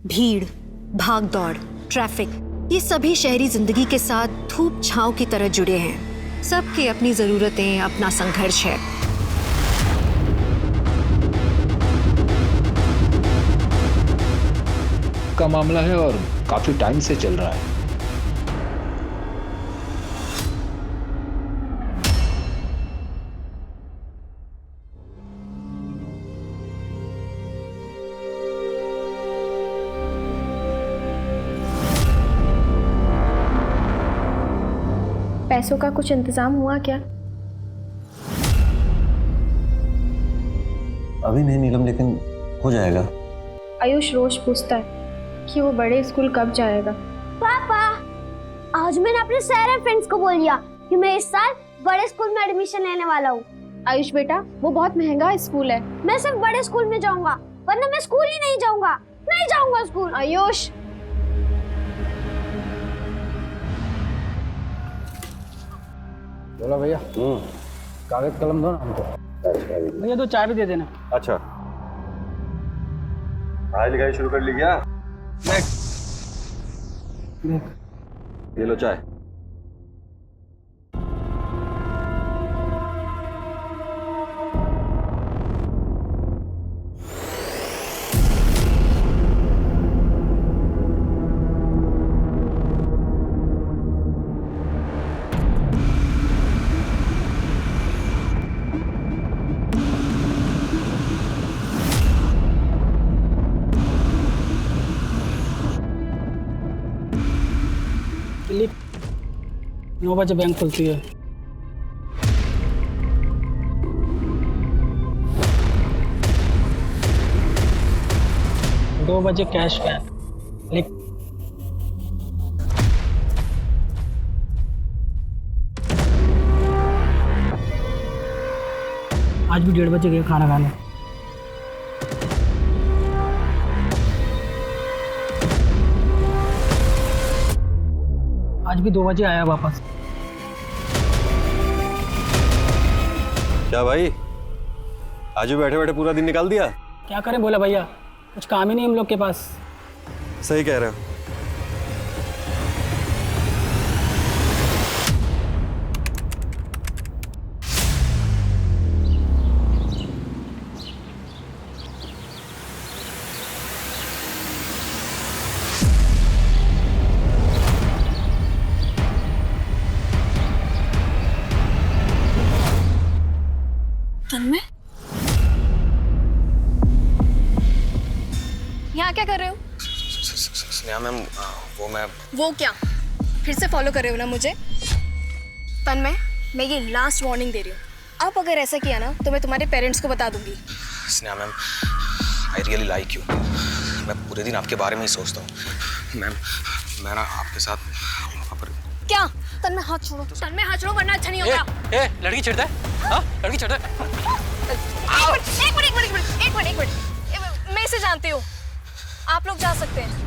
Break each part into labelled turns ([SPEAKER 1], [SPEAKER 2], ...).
[SPEAKER 1] भीड़, भाग दौड़, ट्रैफिक, ये सभी शहरी जिंदगी के साथ धूप छांव की तरह जुड़े हैं। सबकी अपनी जरूरतें, अपना संघर्ष है।
[SPEAKER 2] का मामला है और काफी टाइम से चल रहा है।
[SPEAKER 3] पैसों का कुछ इंतजाम हुआ क्या?
[SPEAKER 4] अभी नहीं नीलम, लेकिन हो जाएगा।
[SPEAKER 3] आयुष रोज पूछता है कि वो बड़े स्कूल कब जाएगा।
[SPEAKER 5] पापा, आज मैंने अपने सारे फ्रेंड्स को बोल दिया कि मैं इस साल बड़े स्कूल में एडमिशन लेने वाला हूँ।
[SPEAKER 3] आयुष बेटा, वो बहुत महंगा स्कूल है।
[SPEAKER 5] मैं सिर्फ बड़े स्कूल में जाऊंगा, वरना मैं स्कूल ही नहीं जाऊंगा। नहीं जाऊंगा स्कूल।
[SPEAKER 3] आयुष,
[SPEAKER 6] बोला भैया, कागज कलम दो ना हमको। भैया 2 चाय भी दे देना।
[SPEAKER 4] अच्छा, पढ़ाई लिखाई शुरू कर ली क्या? ये लो चाय।
[SPEAKER 6] दिलीप, 9 बजे बैंक खुलती है। दो बजे कैश बैंक। लिख। आज भी 1:30 बजे गए खाना खाने। आज भी 2 बजे आया वापस।
[SPEAKER 4] क्या भाई, आज भी बैठे बैठे पूरा दिन निकाल दिया?
[SPEAKER 6] क्या करें बोला भैया, कुछ काम ही नहीं हम लोग के पास।
[SPEAKER 4] सही कह रहे हो।
[SPEAKER 7] तन्मय, यहाँ क्या कर रहे हो?
[SPEAKER 8] स्नेहा मैम,
[SPEAKER 7] वो क्या फिर से फॉलो कर रहे हो ना मुझे? तन्मय, मैं ये लास्ट वार्निंग दे रही हूँ। अब अगर ऐसा किया ना तो मैं तुम्हारे पेरेंट्स को बता दूंगी।
[SPEAKER 8] Sneha ma'am, I really like you. मैं पूरे दिन आपके बारे में ही सोचता हूँ। मैम, मैं ना आपके साथ वहाँ पर।
[SPEAKER 7] क्या? तन्मय हाथ छोड़ो, तन्मय हाथ छोड़ो वरना अच्छा नहीं होगा।
[SPEAKER 8] लड़की चिढ़ता है? हाँ, लड़की चिढ़ता है।
[SPEAKER 7] एक मिनट, मैं इसे जानती हूँ। आप लोग जा सकते हैं।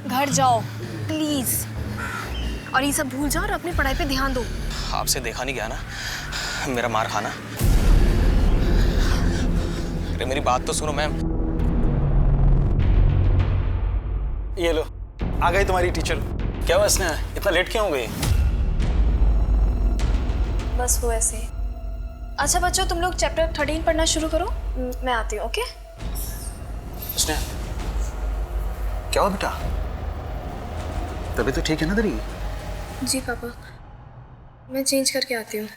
[SPEAKER 7] घर जाओ प्लीज, और ये सब भूल जाओ और अपनी पढ़ाई पे ध्यान दो।
[SPEAKER 8] आपसे देखा नहीं गया ना मेरा मार खाना। अरे मेरी बात तो सुनो मैम।
[SPEAKER 9] ये लो, आ गई तुम्हारी टीचर। क्या हुआ स्नेहा, इतना लेट क्यों हो गई?
[SPEAKER 7] बस वो ऐसे ही। अच्छा बच्चों, तुम लोग चैप्टर 13 पढ़ना शुरू करो, मैं आती हूँ। ओके?
[SPEAKER 9] स्नेहा, क्या हुआ बेटा? तबीयत तो ठीक है ना तेरी?
[SPEAKER 7] जी पापा, मैं चेंज करके आती हूँ।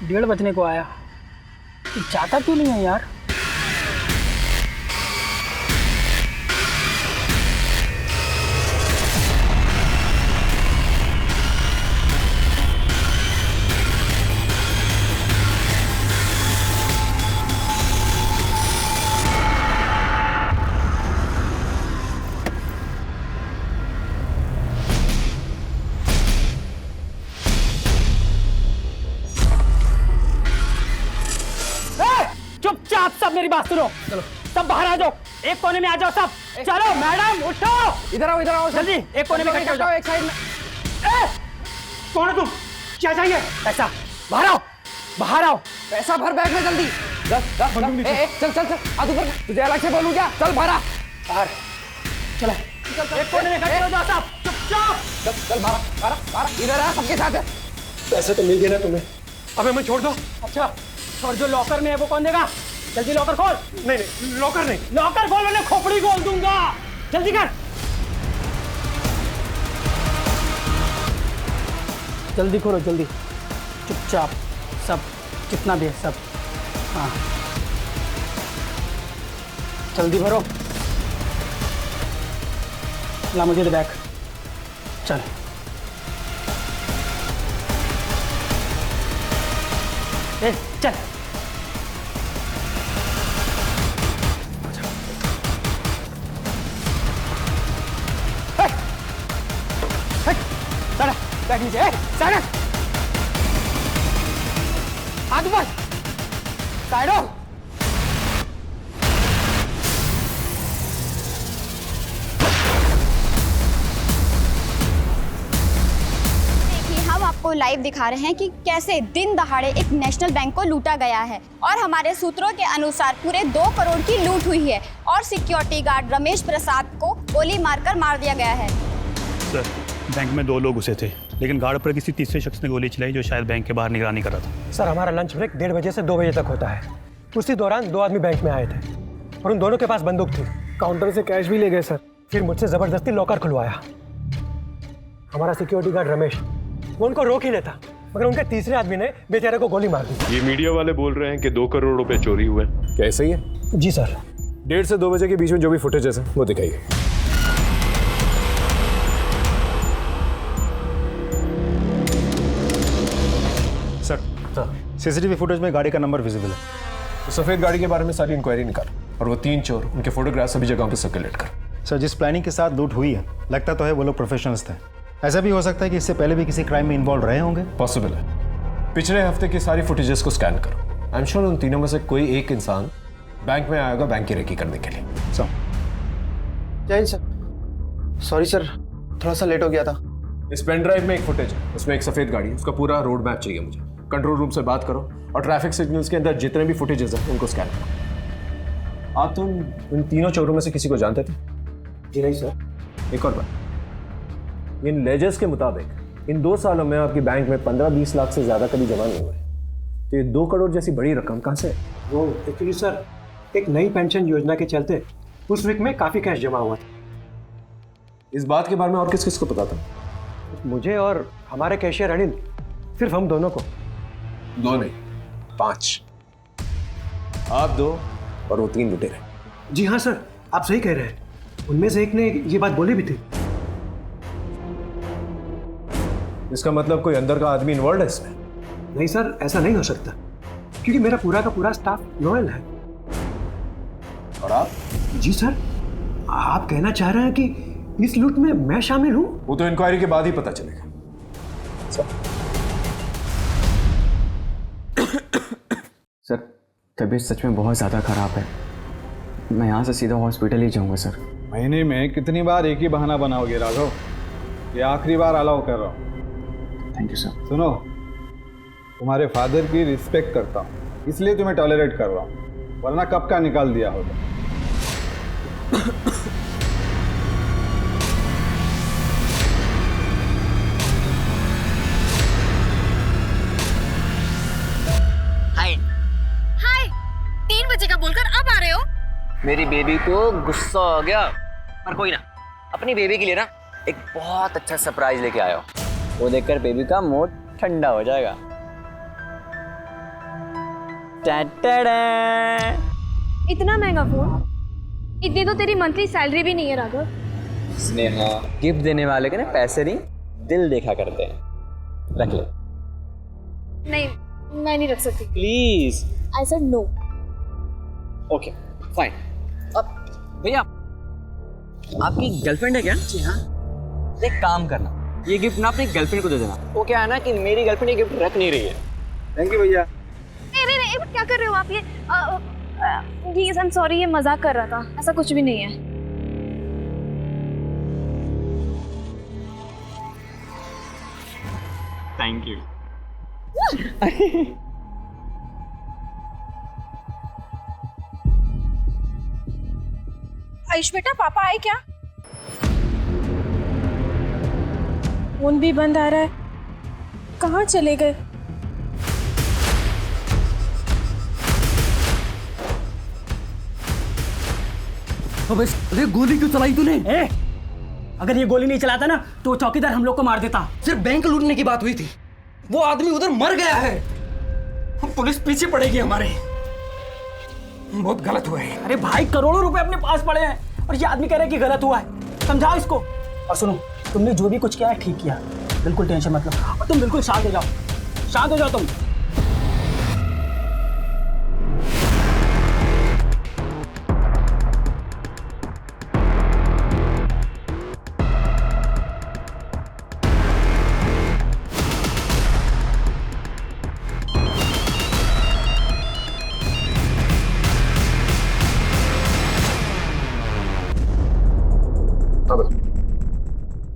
[SPEAKER 6] डेढ़ बजने को आया, चाहता क्यों नहीं है यार? चुपचाप सब मेरी बात सुनो। चलो सब बाहर आ जाओ, एक कोने में आ जाओ सब। चलो मैडम उठो, इधर आओ जल्दी, एक कोने में इकट्ठे हो जाओ, एक साइड में। कौन है तुम, क्या चाहिए? पैसा, बाहर आओ, पैसा भर बैग में जल्दी। चल आज ऊपर, तुझे अलग से बोलूं क्या? चल बाहर, चल एक कोने में इकट्ठे हो जाओ सब, चुपचाप। चल बाहर, इधर आ, सबके साथ है।
[SPEAKER 9] पैसे तो मिल गए ना तुम्हें, अब हमें छोड़ दो।
[SPEAKER 6] अच्छा, और जो लॉकर में है वो कौन देगा? जल्दी लॉकर खोल।
[SPEAKER 9] नहीं, लॉकर नहीं,
[SPEAKER 6] लॉकर खोल, मैंने खोपड़ी खोल दूंगा, जल्दी कर। जल्दी खोलो, जल्दी, चुपचाप सब, जितना भी है सब। हाँ, जल्दी भरो। ला मुझे दे बैग, चल। ए, चल। बैठ नीचे, साइड हाथ ऊपर, साइड हो।
[SPEAKER 10] हम आपको लाइव दिखा रहे हैं कि कैसे दिन दहाड़े एक नेशनल बैंक को लूटा गया है और हमारे सूत्रों के अनुसार पूरे 2 करोड़ की लूट हुई है और सिक्योरिटी गार्ड रमेश प्रसाद को गोली मारकर मार दिया गया है।
[SPEAKER 11] सर, बैंक में 2 लोग घुसे थे, लेकिन गार्ड पर किसी तीसरे शख्स ने गोली चलाई जो शायद बैंक के बाहर निगरानी कर रहा था।
[SPEAKER 12] सर, हमारा लंच ब्रेक 1:30 बजे से 2 बजे तक होता है। उसी दौरान 2 आदमी बैंक में आए थे और उन दोनों के पास बंदूक थी। काउंटर से कैश भी ले गए सर। फिर मुझसे जबरदस्ती लॉकर खुलवाया। हमारा सिक्योरिटी गार्ड रमेश, वो उनको रोक ही लेता, मगर उनके तीसरे आदमी ने बेचारे को गोली मार दी।
[SPEAKER 13] ये मीडिया वाले बोल रहे हैं कि 2 करोड़ रुपए चोरी हुए, क्या ऐसा ही है?
[SPEAKER 12] जी सर।
[SPEAKER 13] 1:30 से 2 बजे के बीच में जो भी फुटेजेस है वो दिखाइए।
[SPEAKER 11] सर, सीसीटीवी फुटेज में गाड़ी का नंबर विजिबल है।
[SPEAKER 13] तो सफेद गाड़ी के बारे में सारी इंक्वायरी निकाल और वो 3 चोर, उनके फोटोग्राफ सभी जगहों पे सर्कुलेट कर।
[SPEAKER 11] सर, जिस प्लानिंग के साथ लूट हुई है, लगता तो है वो लोग प्रोफेशनल्स थे। ऐसा भी हो सकता है कि इससे पहले भी किसी क्राइम में इन्वॉल्व रहे होंगे।
[SPEAKER 13] पॉसिबल है। पिछले हफ्ते की सारी फुटेजेस को स्कैन करो। आई एम श्योर उन तीनों में से कोई एक इंसान बैंक में आएगा बैंक की रेकी करने के लिए।
[SPEAKER 11] सर,
[SPEAKER 9] जय सर, सॉरी सर, थोड़ा सा लेट हो गया था।
[SPEAKER 13] इस पेन ड्राइव में एक फुटेज है, उसमें एक सफेद गाड़ी है, उसका पूरा रोड मैप चाहिए मुझे। कंट्रोल रूम से बात करो और ट्रैफिक सिग्नल्स के अंदर जितने भी फुटेजेस हैं उनको स्कैन करो। आप तुम इन तीनों चोरों में से किसी को जानते थे?
[SPEAKER 9] जी नहीं सर।
[SPEAKER 13] एक और बात, इन लेजर्स के मुताबिक इन 2 सालों में आपकी बैंक में 15-20 लाख से ज़्यादा कभी जमा नहीं हुए। तो ये 2 करोड़ जैसी बड़ी रकम कहाँ से?
[SPEAKER 12] वो एक्चुअली सर, एक नई पेंशन योजना के चलते उस वीक में काफ़ी कैश जमा हुआ था।
[SPEAKER 13] इस बात के बारे में और किस किस को पता था?
[SPEAKER 12] मुझे और हमारे कैशियर अनिल, सिर्फ हम दोनों को।
[SPEAKER 13] 2 नहीं, 5। आप 2 और वो 3 लुटेरे।
[SPEAKER 12] जी हाँ सर, आप सही कह रहे हैं। उनमें से एक ने ये बात बोली भी थी।
[SPEAKER 13] इसका मतलब कोई अंदर का आदमी इन्वॉल्व है इसमें?
[SPEAKER 12] नहीं सर, ऐसा नहीं हो सकता, क्योंकि मेरा पूरा का पूरा स्टाफ लॉयल है।
[SPEAKER 13] और आप?
[SPEAKER 12] जी सर, आप कहना चाह रहे हैं कि इस लूट में मैं शामिल हूँ?
[SPEAKER 13] वो तो इंक्वायरी के बाद ही पता चलेगा।
[SPEAKER 9] सर, तबीयत सच में बहुत ज़्यादा ख़राब है। मैं यहाँ से सीधा हॉस्पिटल ही जाऊँगा सर।
[SPEAKER 2] महीने में कितनी बार एक ही बहाना बनाओगे राघव? ये आखिरी बार अलाउ कर रहा हूँ।
[SPEAKER 9] Thank you sir.
[SPEAKER 2] सुनो, तुम्हारे फादर की रिस्पेक्ट करता हूँ, इसलिए तुम्हें टॉलरेट कर रहा हूँ, वरना कब का निकाल दिया होगा।
[SPEAKER 10] हाय 3 बजे का बोलकर अब आ रहे हो?
[SPEAKER 9] मेरी बेबी को गुस्सा हो गया, पर कोई ना, अपनी बेबी के लिए ना एक बहुत अच्छा सरप्राइज लेके आया हूँ। वो देखकर बेबी का मूड ठंडा हो जाएगा।
[SPEAKER 3] इतना महंगा फोन? इतनी तो तेरी मंथली सैलरी भी नहीं है राघव।
[SPEAKER 9] स्नेहा, गिफ्ट देने वाले के ना पैसे नहीं, दिल देखा करते हैं। रख ले।
[SPEAKER 3] नहीं, मैं नहीं रख सकती।
[SPEAKER 9] Please.
[SPEAKER 3] I said no.
[SPEAKER 9] Okay fine. अब भैया, आपकी गर्लफ्रेंड है क्या? जी हाँ। एक काम करना, ये गिफ्ट ना अपनी गर्लफ्रेंड को दे देना। वो क्या है ना कि मेरी गर्लफ्रेंड ये गिफ्ट रख नहीं रही है।
[SPEAKER 2] थैंक यू भैया।
[SPEAKER 3] नहीं, क्या कर रहे हो आप? ये प्लीज आई एम सॉरी, ये मजाक कर रहा था, ऐसा कुछ भी नहीं है।
[SPEAKER 9] Thank you.
[SPEAKER 7] आयुष बेटा, पापा आए क्या? फोन भी बंद आ रहा है, कहाँ चले गए?
[SPEAKER 6] अरे गोली क्यों चलाई तूने? अगर ये गोली नहीं चलाता ना तो चौकीदार हम लोग को मार देता।
[SPEAKER 9] सिर्फ बैंक लूटने की बात हुई थी, वो आदमी उधर मर गया है। पुलिस पीछे पड़ेगी हमारे। बहुत गलत हुआ है।
[SPEAKER 6] अरे भाई, करोड़ों रुपए अपने पास पड़े हैं और ये आदमी कह रहा है कि गलत हुआ है। समझाओ इसको। और सुनो, तुमने जो भी कुछ किया है ठीक किया, बिल्कुल टेंशन मत लो और तुम बिल्कुल शांत हो जाओ, शांत हो जाओ तुम।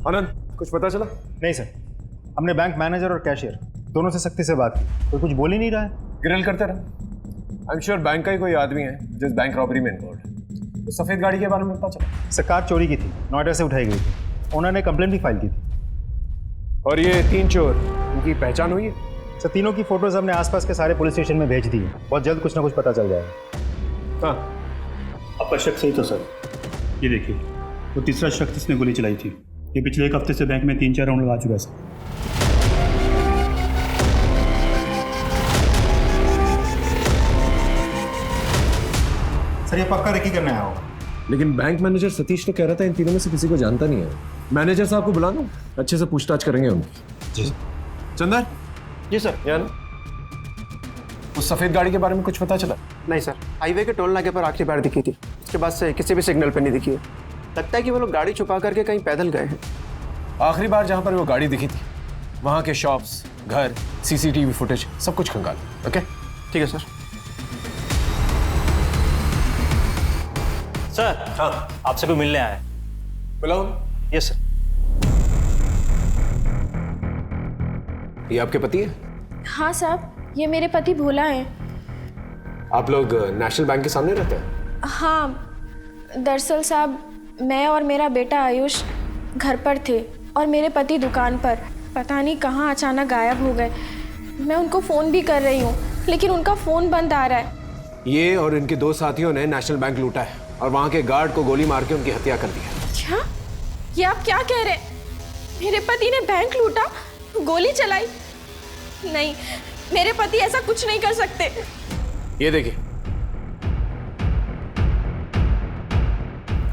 [SPEAKER 13] आनंद, कुछ पता चला?
[SPEAKER 11] नहीं सर, हमने बैंक मैनेजर और कैशियर दोनों से सख्ती से बात की, कोई कुछ बोल ही नहीं रहा है।
[SPEAKER 13] ग्रिल करते रहे। आई एम श्योर बैंक का ही कोई आदमी है जिस बैंक रॉबरी में इन्वॉल्व है। तो सफेद गाड़ी के बारे में पता चला?
[SPEAKER 11] सर, कार चोरी की थी, नोएडा से उठाई गई थी, ओनर ने कंप्लेंट भी फाइल की थी।
[SPEAKER 13] और ये 3 चोर, इनकी पहचान हुई है?
[SPEAKER 11] सर, तीनों की फोटोज हमने आसपास के सारे पुलिस स्टेशन में भेज दी है, बहुत जल्द कुछ ना कुछ पता चल जाएगा।
[SPEAKER 13] हाँ,
[SPEAKER 14] आपका शक सही था सर। ये देखिए, वो तीसरा शख्स जिसने गोली चलाई थी, ये पिछले 1 हफ्ते से बैंक में 3-4 राउंड लगा चुका है सर।
[SPEAKER 11] सर, ये पक्का रेकी करने आया होगा।
[SPEAKER 13] लेकिन बैंक मैनेजर सतीश तो कह रहा था इन तीनों में से किसी को जानता नहीं है। मैनेजर साहब को बुला लो, अच्छे से पूछताछ करेंगे उनकी।
[SPEAKER 11] जी
[SPEAKER 13] चंदर।
[SPEAKER 12] जी सर।
[SPEAKER 13] यार, उस सफेद गाड़ी के बारे में कुछ पता चला?
[SPEAKER 12] नहीं सर, हाईवे के टोल नाके पर आखिरी बार दिखी थी, उसके बाद से किसी भी सिग्नल पर नहीं दिखी है। लगता है कि वो लोग गाड़ी छुपा करके कहीं पैदल गए हैं।
[SPEAKER 13] आखिरी बार जहां पर वो गाड़ी दिखी थी वहां के शॉप्स, घर, सीसीटीवी फुटेज सब कुछ खंगाल। ओके,
[SPEAKER 12] ठीक है सर।
[SPEAKER 15] सर, हाँ, आपसे कोई मिलने आया है।
[SPEAKER 13] बुलाओ।
[SPEAKER 15] Yes sir.
[SPEAKER 13] ये आपके पति है?
[SPEAKER 7] हाँ साहब, ये मेरे पति भोला हैं।
[SPEAKER 13] आप लोग नेशनल बैंक के सामने रहते हैं?
[SPEAKER 7] हाँ, दरअसल साहब मैं और मेरा बेटा आयुष घर पर थे और मेरे पति दुकान पर। पता नहीं कहाँ अचानक गायब हो गए। मैं उनको फ़ोन भी कर रही हूँ लेकिन उनका फ़ोन बंद आ रहा है।
[SPEAKER 13] ये और इनके 2 साथियों ने नेशनल बैंक लूटा है और वहाँ के गार्ड को गोली मार के उनकी हत्या कर दी है।
[SPEAKER 7] क्या? ये आप क्या कह रहे हैं? मेरे पति ने बैंक लूटा, गोली चलाई? नहीं, मेरे पति ऐसा कुछ नहीं कर सकते।
[SPEAKER 13] ये देखिए,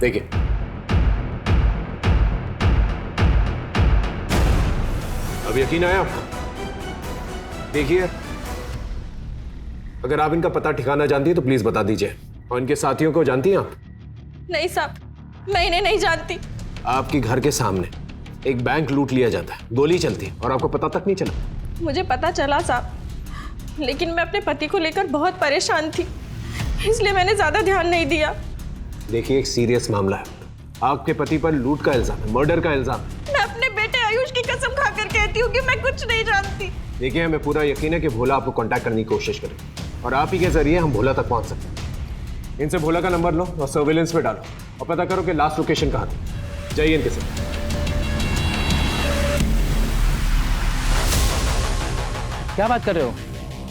[SPEAKER 13] देखिए, अब यकीन आया आपको? देखिए, अगर आप इनका पता ठिकाना जानती है तो प्लीज बता दीजिए। और इनके साथियों को जानती हैं आप?
[SPEAKER 7] नहीं साहब, मैं इन्हें नहीं जानती।
[SPEAKER 13] आपके घर के सामने एक बैंक लूट लिया जाता है, गोली चलती है और आपको पता तक नहीं चला?
[SPEAKER 7] मुझे पता चला साहब, लेकिन मैं अपने पति को लेकर बहुत परेशान थी, इसलिए मैंने ज्यादा ध्यान नहीं दिया।
[SPEAKER 13] देखिए, एक सीरियस मामला है। आपके पति पर लूट का इल्जाम है, मर्डर का इल्जाम।
[SPEAKER 7] मैं अपने बेटे आयुष की कसम खाकर कहती हूँ कि मैं कुछ नहीं जानती।
[SPEAKER 13] देखिए, हमें पूरा यकीन है कि भोला आपको कांटेक्ट करने की कोशिश करेगा और आप ही के जरिए हम भोला तक पहुंच सकते हैं। इनसे भोला का नंबर लो और सर्विलेंस पे डालो और पता करो कि लास्ट लोकेशन कहाँ थी। जाइए इनके साथ।
[SPEAKER 16] क्या बात कर रहे हो?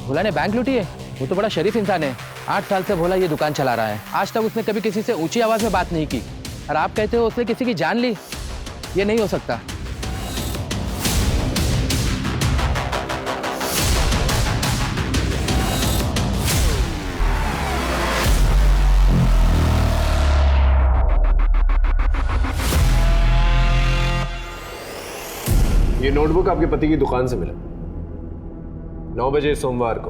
[SPEAKER 16] भोला ने बैंक लूटी है? वो तो बड़ा शरीफ इंसान है। 8 साल से भोला ये दुकान चला रहा है, आज तक उसने कभी किसी से ऊंची आवाज में बात नहीं की। और आप कहते हो उसने किसी की जान ली? ये नहीं हो सकता।
[SPEAKER 13] ये नोटबुक आपके पति की दुकान से मिला। 9 बजे सोमवार को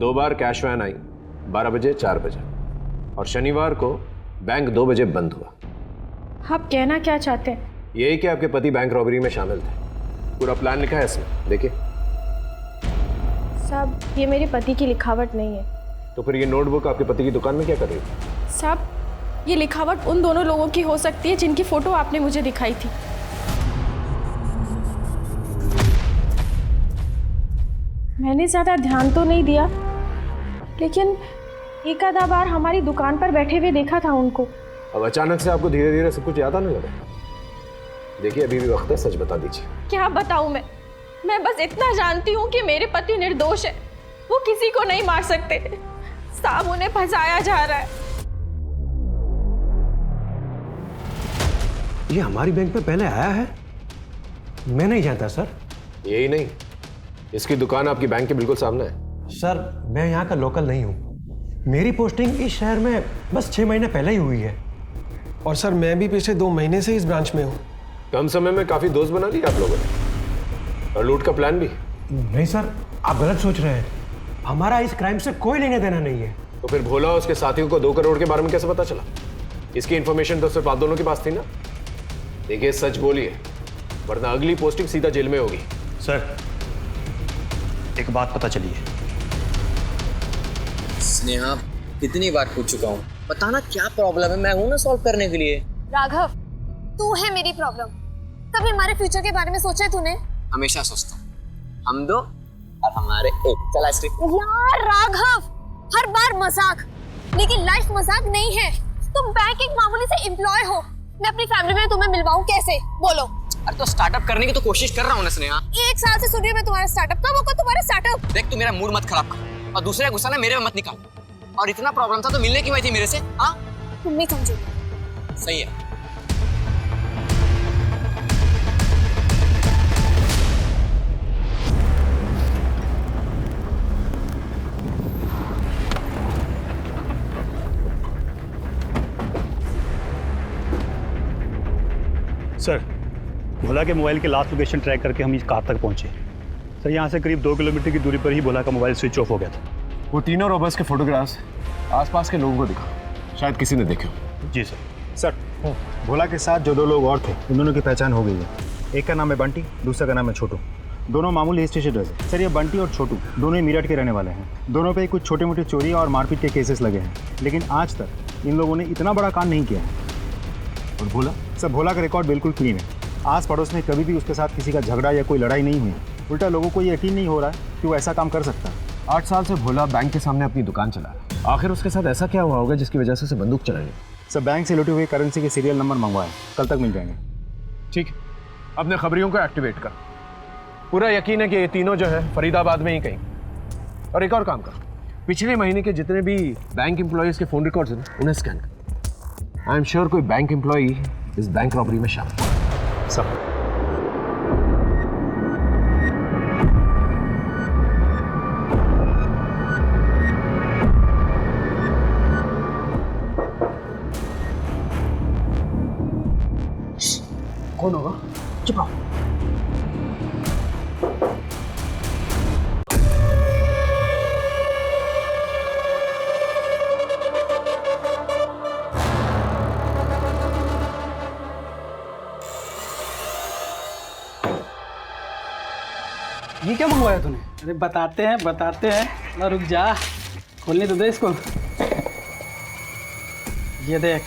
[SPEAKER 13] 2 बार कैश वैन आई, 12 बजे, 4 बजे, और शनिवार को बैंक 2 बजे बंद हुआ।
[SPEAKER 7] आप कहना क्या चाहते हैं?
[SPEAKER 13] यही कि आपके पति बैंक रॉबरी में शामिल थे। पूरा प्लान लिखा है इसमें, देखिए।
[SPEAKER 7] साहब, ये मेरे पति की लिखावट नहीं है,
[SPEAKER 13] तो फिर ये नोटबुक आपके पति की दुकान में क्या कर रही थी?
[SPEAKER 7] साहब, ये लिखावट उन दोनों लोगों की हो सकती है जिनकी फोटो आपने मुझे दिखाई थी। मैंने ज़्यादा ध्यान तो नहीं दिया, लेकिन एक आधा बार हमारी दुकान पर बैठे हुए देखा था उनको।
[SPEAKER 13] अब अचानक से आपको धीरे धीरे सब कुछ याद आने लगा। देखिए अभी भी वक्त है, सच बता दीजिए।
[SPEAKER 7] क्या बताऊं मैं बस इतना जानती हूँ कि मेरे पति निर्दोष है, वो किसी को नहीं मार सकते। साहब, उन्हें फंसाया जा रहा है।
[SPEAKER 12] ये हमारी बैंक में पहले आया है? मैं नहीं जानता सर।
[SPEAKER 13] यही नहीं, इसकी दुकान आपकी बैंक के बिल्कुल सामने है।
[SPEAKER 12] सर, मैं यहाँ का लोकल नहीं हूँ। मेरी पोस्टिंग इस शहर में बस 6 महीने पहले ही हुई है। और सर, मैं भी पिछले 2 महीने से इस ब्रांच में हूँ।
[SPEAKER 13] कम समय में काफी दोस्त बना लिए आप लोगों ने, और लूट का प्लान भी।
[SPEAKER 12] नहीं सर, आप गलत सोच रहे हैं। हमारा इस क्राइम से कोई लेना देना नहीं है।
[SPEAKER 13] तो फिर भोला उसके साथियों को 2 करोड़ के बारे में कैसे पता चला? इसकी इंफॉर्मेशन तो सिर्फ आप दोनों के पास थी ना। देखिए सच बोलिए, वरना अगली पोस्टिंग सीधा जेल में होगी।
[SPEAKER 14] सर, एक बात पता चली है।
[SPEAKER 9] स्नेहा, कितनी बार पूछ चुका हूँ, बताना क्या प्रॉब्लम है, मैं हूं ना सॉल्व करने के लिए।
[SPEAKER 3] राघव, तू है मेरी प्रॉब्लम। कभी हमारे फ्यूचर के बारे में सोचा है तूने?
[SPEAKER 9] हमेशा सोचता हूँ, हम 2 और हमारे 1। चल आइसक्रीम।
[SPEAKER 3] यार राघव, हर बार मजाक, लेकिन लाइफ मजाक नहीं है। तुम बैंक एक मामूली से एम्प्लॉय हो, मैं अपनी फैमिली में तुम्हें मिलवाऊं कैसे? बोलो।
[SPEAKER 9] अरे तो स्टार्टअप करने की तो कोशिश कर रहा हूँ ना स्नेहा।
[SPEAKER 3] 1 साल से सुन रही हूं मैं तुम्हारा स्टार्टअप। कब होगा तुम्हारा स्टार्टअप?
[SPEAKER 9] देख, तू मेरा मूड मत खराब कर और दूसरे का गुस्सा ना मेरे में मत निकाल। और इतना प्रॉब्लम था तो मिलने की वजह थी मेरे से। हाँ,
[SPEAKER 3] तुम नहीं समझो।
[SPEAKER 9] सही है।
[SPEAKER 14] सर, भोला के मोबाइल के लास्ट लोकेशन ट्रैक करके हम इस कार तक पहुंचे। सर, यहाँ से करीब 2 किलोमीटर की दूरी पर ही भोला का मोबाइल स्विच ऑफ हो गया था।
[SPEAKER 13] वो तीनों रॉबर्स के फोटोग्राफ्स आसपास के लोगों को दिखा, शायद किसी ने देखे हो।
[SPEAKER 14] जी सर।
[SPEAKER 11] सर, भोला के साथ जो 2 लोग और थे, उन दोनों की पहचान हो गई है। एक का नाम है बंटी, दूसरा का नाम है छोटू। दोनों मामूली हिस्ट्री शीटर्स हैं। सर, ये बंटी और छोटू दोनों ही मीरठ के रहने वाले हैं। दोनों पे कुछ छोटे मोटे चोरी और मारपीट के केसेस लगे हैं, लेकिन आज तक इन लोगों ने इतना बड़ा काम नहीं किया है।
[SPEAKER 13] और भोला?
[SPEAKER 11] सर, भोला का रिकॉर्ड बिल्कुल क्लीन है। आस पड़ोस में कभी भी उसके साथ किसी का झगड़ा या कोई लड़ाई नहीं हुई। उल्टा लोगों को ये यकीन नहीं हो रहा है कि वो ऐसा काम कर सकता है।
[SPEAKER 13] 8 साल से भोला बैंक के सामने अपनी दुकान चला रहा है। आखिर उसके साथ ऐसा क्या हुआ होगा जिसकी वजह से उसे बंदूक चलाएंगे?
[SPEAKER 11] सर, बैंक से लुटी हुई करेंसी के सीरियल नंबर मंगवाए, कल तक मिल जाएंगे।
[SPEAKER 13] ठीक है, अपने खबरियों को एक्टिवेट कर। पूरा यकीन है कि ये तीनों जो है फरीदाबाद में ही कहीं। और एक और काम कर, पिछले महीने के जितने भी बैंक एम्प्लॉयज के फोन रिकॉर्ड्स हैं उन्हें स्कैन कर। आई एम श्योर कोई बैंक एम्प्लॉई इस बैंक रॉबरी में शामिल है।
[SPEAKER 11] सब
[SPEAKER 6] कौन होगा? चुप रहो।
[SPEAKER 17] ये क्या मंगवाया तूने? अरे बताते हैं ना, रुक जा, खोलने तो दे इसको। ये देख,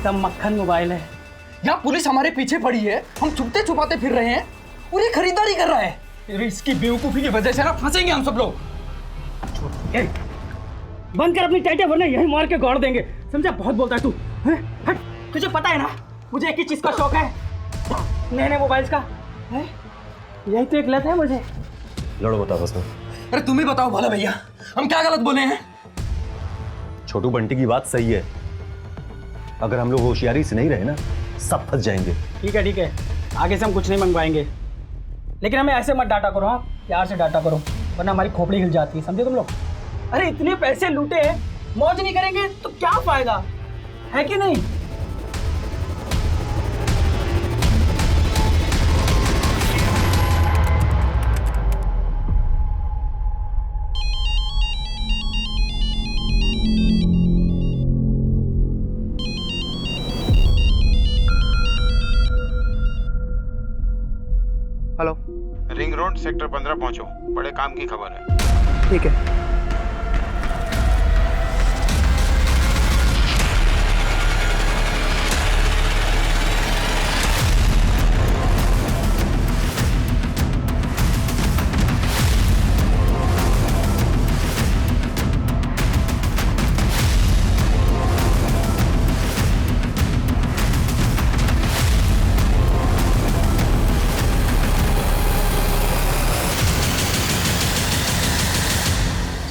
[SPEAKER 17] सब मक्खन मोबाइल है।
[SPEAKER 6] यहाँ पुलिस हमारे पीछे पड़ी है, हम छुपते छुपाते फिर रहे हैं, पूरी खरीदारी कर रहा है। अरे इसकी बेवकूफी की वजह से ना फंसेंगे हम सब लोग। बंद कर अपनी टाइटें, वरना यही मार के गाड़ देंगे, समझा? बहुत बोलता है तू। हट, तुझे पता है ना मुझे एक ही चीज का शौक है, नए नए मोबाइल्स का। यही तो एक लत है मुझे।
[SPEAKER 13] लड़ो बताओ बस।
[SPEAKER 6] अरे तुम ही बताओ भला भैया, हम क्या गलत बोले हैं?
[SPEAKER 18] छोटू बंटी की बात सही है, अगर हम लोग होशियारी से नहीं रहे ना, सब फंस जाएंगे।
[SPEAKER 17] ठीक है, आगे से हम कुछ नहीं मंगवाएंगे, लेकिन हमें ऐसे मत डांटा करो। हाँ, प्यार से डांटा करो, वरना हमारी खोपड़ी हिल जाती है, समझे तुम लोग? अरे इतने पैसे लूटे, मौज नहीं करेंगे तो क्या फायदा है कि नहीं?
[SPEAKER 19] हेलो, रिंग रोड सेक्टर 15 पहुंचो, बड़े काम की खबर है।
[SPEAKER 6] ठीक है।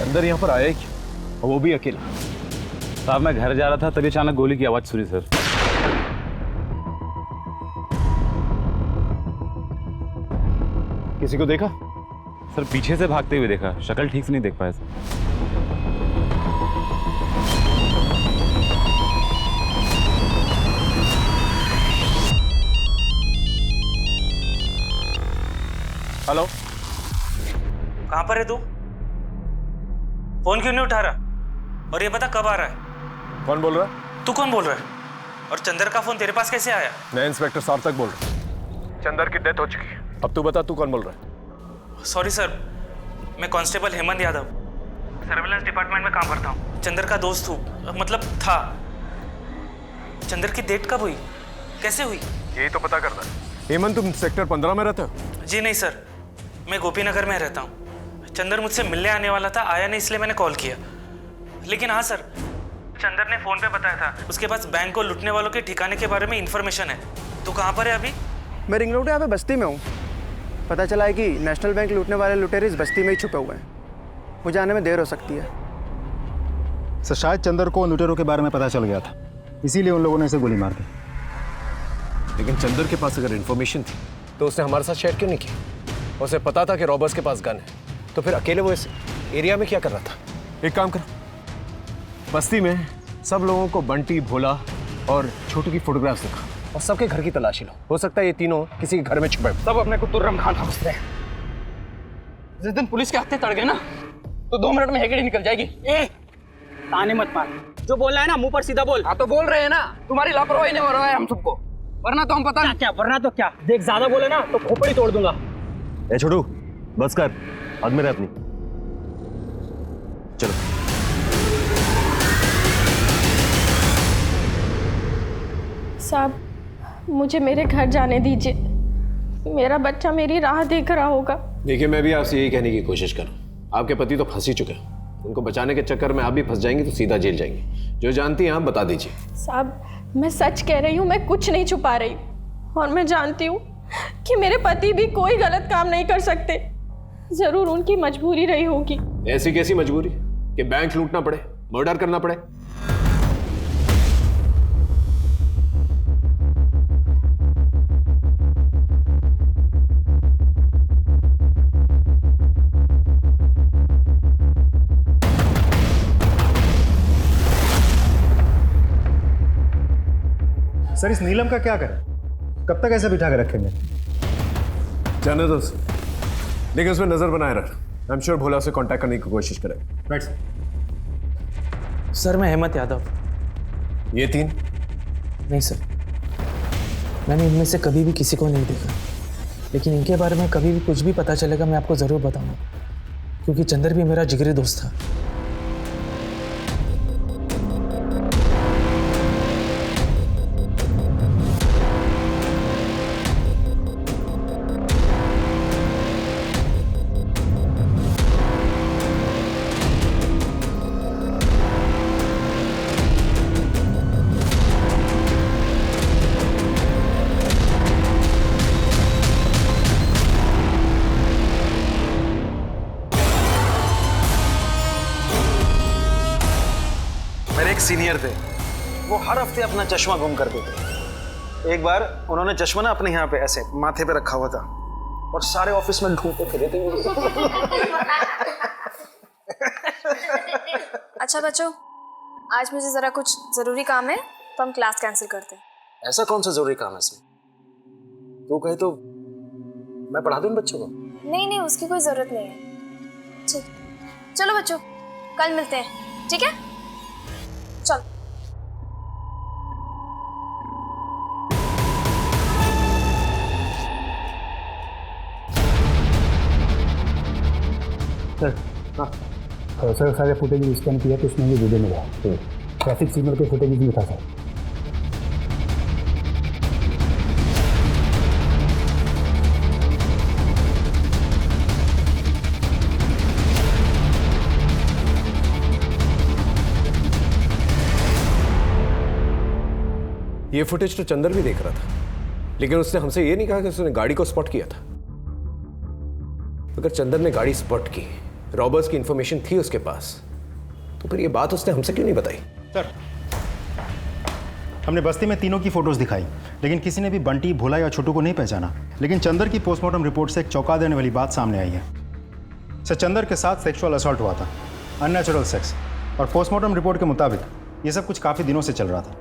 [SPEAKER 13] अंदर यहाँ पर आया ही क्यों, और वो भी अकेला?
[SPEAKER 15] साहब मैं घर जा रहा था तभी अचानक गोली की आवाज सुनी सर।
[SPEAKER 13] किसी को देखा?
[SPEAKER 15] सर पीछे से भागते हुए देखा, शक्ल ठीक से नहीं देख पाया सर। हेलो,
[SPEAKER 19] कहाँ पर है तू? फोन क्यों नहीं उठा रहा? और ये बता कब आ रहा है?
[SPEAKER 13] कौन बोल रहा है?
[SPEAKER 19] तू कौन बोल रहा है? और चंदर का फोन तेरे पास कैसे आया?
[SPEAKER 13] मैं इंस्पेक्टर सार्थक बोल रहा हूँ। चंदर की डेथ हो चुकी है। अब तू बता, तू कौन बोल रहा है?
[SPEAKER 19] सॉरी सर, मैं constable Hemant Yadav, surveillance department में काम करता हूँ। चंदर का दोस्त हूँ, मतलब था। चंदर की डेथ कब हुई, कैसे हुई?
[SPEAKER 13] यही तो पता करना है। हेमंत, तुम सेक्टर 15 में रहते हो?
[SPEAKER 19] जी नहीं सर, मैं गोपीनगर में रहता हूँ। चंदर मुझसे मिलने आने वाला था, आया नहीं, इसलिए मैंने कॉल किया। लेकिन हाँ सर, चंदर ने फोन पे बताया था उसके पास बैंक को लूटने वालों के ठिकाने के बारे में इंफॉर्मेशन है। तो कहाँ पर है अभी?
[SPEAKER 6] मैं रिंग रोड यहाँ पे बस्ती में हूँ। पता चला है कि नेशनल बैंक लूटने वाले लुटेरे इस बस्ती में ही छुपे हुए हैं। मुझे आने में देर हो सकती है।
[SPEAKER 11] सर शायद चंदर को लुटेरों के बारे में पता चल गया था, इसीलिए उन लोगों ने इसे गोली मार दी।
[SPEAKER 13] लेकिन चंदर के पास अगर इन्फॉर्मेशन थी तो उसने हमारे साथ शेयर क्यों नहीं की? उसे पता था कि रॉबर्स के पास गन है, तो फिर अकेले वो इस एरिया में क्या कर रहा था? एक काम करो, बस्ती में सब लोगों को बंटी, भोला और छोटू की फोटोग्राफ्स दिखा और सबके घर की तलाशी लो। हो सकता है ये तीनों किसी के घर में छुपे।
[SPEAKER 6] सब अपने को तुर्रम खान समझते हैं। जिस दिन पुलिस के हत्थे तड़ गए ना, तो 2 मिनट में हेगड़ी निकल जाएगी। ताने मत मार, जो बोल रहा है ना मुंह पर सीधा बोल। हाँ तो बोल रहे हैं ना, तुम्हारी लापरवाही ने मरवाया हम सबको, वरना तो हम पता नहीं क्या। वरना तो क्या, देख ज्यादा बोले ना तो खोपड़ी तोड़ दूंगा।
[SPEAKER 18] ए छोटू, बस कर, हाथ में रह अपनी। चलो।
[SPEAKER 7] साहब, मुझे मेरे घर जाने दीजिए। मेरा बच्चा मेरी राह देख रहा होगा।
[SPEAKER 13] देखिए, मैं भी आपसे यही कहने की कोशिश कर रहा हूँ। आपके पति तो फंस ही चुके हैं, उनको बचाने के चक्कर में आप भी फंस जाएंगी तो सीधा जेल जाएंगी। जो जानती हैं आप बता दीजिए।
[SPEAKER 7] साहब, मैं सच कह रही हूँ, मैं कुछ नहीं छुपा रही। और मैं जानती हूँ कि मेरे पति भी कोई गलत काम नहीं कर सकते। जरूर उनकी मजबूरी रही होगी।
[SPEAKER 13] ऐसी कैसी मजबूरी कि बैंक लूटना पड़े, मर्डर करना पड़े?
[SPEAKER 11] सर इस नीलम का क्या करें? कब तक ऐसे बिठा के रखेंगे?
[SPEAKER 13] जाने दो, लेकिन उसमें नजर बनाए रख। आई एम श्योर भोला से कांटेक्ट करने की कोशिश करेगा।
[SPEAKER 11] राइट
[SPEAKER 19] सर, मैं हेमंत यादव।
[SPEAKER 13] ये 3?
[SPEAKER 19] नहीं सर, मैंने इनमें से कभी भी किसी को नहीं देखा, लेकिन इनके बारे में कभी भी कुछ भी पता चलेगा मैं आपको ज़रूर बताऊंगा, क्योंकि चंदर भी मेरा जिगरी दोस्त था।
[SPEAKER 20] सीनियर थे, वो हर हफ्ते अपना चश्मा गुम कर देते। एक बार उन्होंने चश्मा ना अपने यहाँ पे ऐसे माथे पे रखा हुआ था और सारे ऑफिस में ढूंढते फिरे थे।
[SPEAKER 3] अच्छा बच्चों, आज मुझे जरा कुछ जरूरी काम है, तो हम क्लास कैंसिल करते हैं।
[SPEAKER 20] ऐसा कौन सा जरूरी काम है इसमें? तू कहे तो मैं पढ़ा दूं बच्चों को।
[SPEAKER 3] नहीं नहीं, उसकी कोई जरूरत नहीं है। ठीक, चलो बच्चों, कल मिलते हैं, ठीक है? चल।
[SPEAKER 6] सर, हाँ
[SPEAKER 14] सर सारे फुटेज स्कैन किया तो उसमें भी वीडियो मिला, तो ट्रैफिक सिग्नल के फुटेज भी था सर।
[SPEAKER 13] ये फुटेज तो चंदर भी देख रहा था, लेकिन उसने हमसे ये नहीं कहा कि उसने गाड़ी को स्पॉट किया था। अगर चंदर ने गाड़ी स्पॉट की, रॉबर्स की इंफॉर्मेशन थी उसके पास, तो फिर ये बात उसने हमसे क्यों नहीं बताई?
[SPEAKER 11] सर, हमने बस्ती में तीनों की फोटोज दिखाई, लेकिन किसी ने भी बंटी, भोला या छोटू को नहीं पहचाना। लेकिन चंदर की पोस्टमार्टम रिपोर्ट से एक चौंका देने वाली बात सामने आई है। सर, चंदर के साथ सेक्सुअल असॉल्ट हुआ था, अननेचुरल सेक्स, और पोस्टमार्टम रिपोर्ट के मुताबिक ये सब कुछ काफ़ी दिनों से चल रहा था।